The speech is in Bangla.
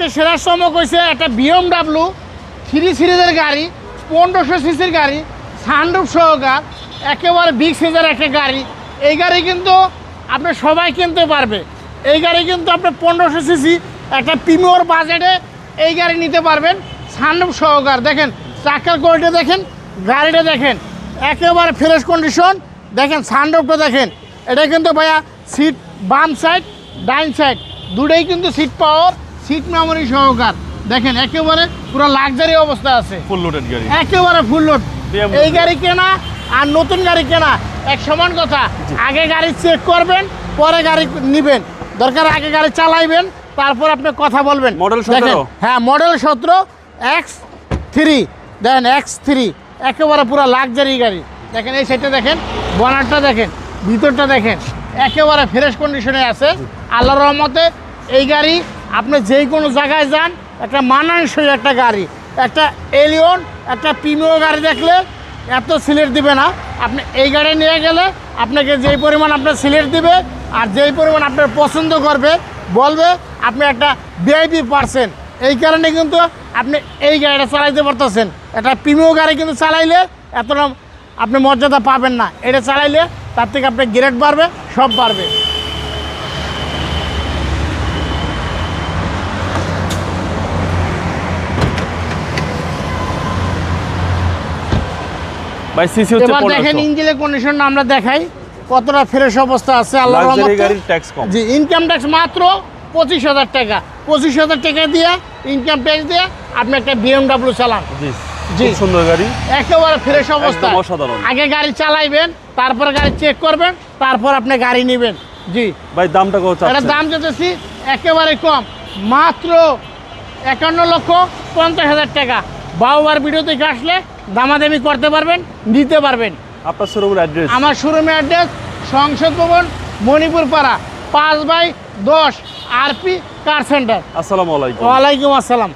আজকে সেরা চমক হয়েছে একটা BMW 3 সিরিজের গাড়ি, 1500 সিসির গাড়ি, সানরুফ সহকার, একেবারে বিগ সাইজের একটা গাড়ি। এই গাড়ি কিন্তু আপনি সবাই কিনতে পারবে। এই গাড়ি কিন্তু আপনি 1500 সিসি একটা প্রিমিয়ার বাজেটে এই গাড়ি নিতে পারবেন, সানরুফ সহকার। দেখেন চাকার কোয়ালিটি দেখেন, গাড়িটা দেখেন একেবারে ফ্রেশ কন্ডিশন। দেখেন সানরুফটা দেখেন, এটা কিন্তু ভাইয়া সিট বাম সাইড ডাইন সাইড দুটোই কিন্তু সিট পাওয়ার, সিট মেমোরি সহকার। দেখেন একেবারে পুরো লাক্সারি অবস্থা আছে, ফুল লোডেড গাড়ি, একেবারে ফুল লোড। এই গাড়ি কেনা আর নতুন গাড়ি কেনা এক সমান কথা। আগে গাড়ি চেক করবেন, পরে গাড়ি নেবেন। দরকার আগে গাড়ি চালাইবেন, তারপর আপনি কথা বলবেন। মডেল 17? হ্যাঁ মডেল 17 X3। দেখেন X3 একেবারে পুরো লাক্সারি গাড়ি। দেখেন এই সাইডটা দেখেন, বনারটা দেখেন, ভিতরটা দেখেন একেবারে ফ্রেশ কন্ডিশনে আছে। আল্লাহর রহমতে এই গাড়ি আপনি যেই কোনো জায়গায় যান, একটা মানানসই একটা গাড়ি। একটা এলিয়ন একটা প্রিমিয়ার গাড়ি দেখলে এত সিলেট দিবে না। আপনি এই গাড়ি নিয়ে গেলে আপনাকে যেই পরিমাণ আপনার সিলেট দিবে আর যেই পরিমাণ আপনার পছন্দ করবে বলবে আপনি একটা ভিআইপি পারসেন। এই কারণে কিন্তু আপনি এই গাড়িটা চালাইতে পারতেছেন। একটা প্রিমিয়ার গাড়ি কিন্তু চালাইলে এতটা আপনি মর্যাদা পাবেন না। এটা চালাইলে তার থেকে আপনার গ্রেড বাড়বে, সব বাড়বে। ভাই সিসি হচ্ছে এবার দেখেন 1500। ইঞ্জিনের কন্ডিশন আমরা দেখাই কতটা ফ্রেশ অবস্থা আছে। আল্লাহর লাক্সারি রহমতে গাড়ির ট্যাক্স কম। জি, ইনকাম ট্যাক্স মাত্র 25,000 টাকা। 25,000 টাকা দিয়ে ইনকাম ট্যাক্স দিয়ে আপনি একটা BMW চালান। জি জি। খুব সুন্দর গাড়ি, একেবারে ফ্রেশ অবস্থা। একদম অসাধারণ। আগে গাড়ি চালাইবেন, তারপর গাড়ি চেক করবেন, তারপর আপনি গাড়ি নেবেন। জি, ভাই দামটা কত এটা চাচ্ছেন? দাম যেতেছি একেবারে কম, মাত্র 51,50,000 টাকা। বাউবার ভিডিও থেকে আসলে দামাদামি করতে পারবেন, নিতে পারবেন। আপনার শোরুমের অ্যাড্রেস? আমার শোরুমের অ্যাড্রেস সংসদ ভবন, মণিপুর পাড়া, 5/10 RP কার সেন্টার। আসসালামু আলাইকুম। ওয়ালাইকুম আসসালাম।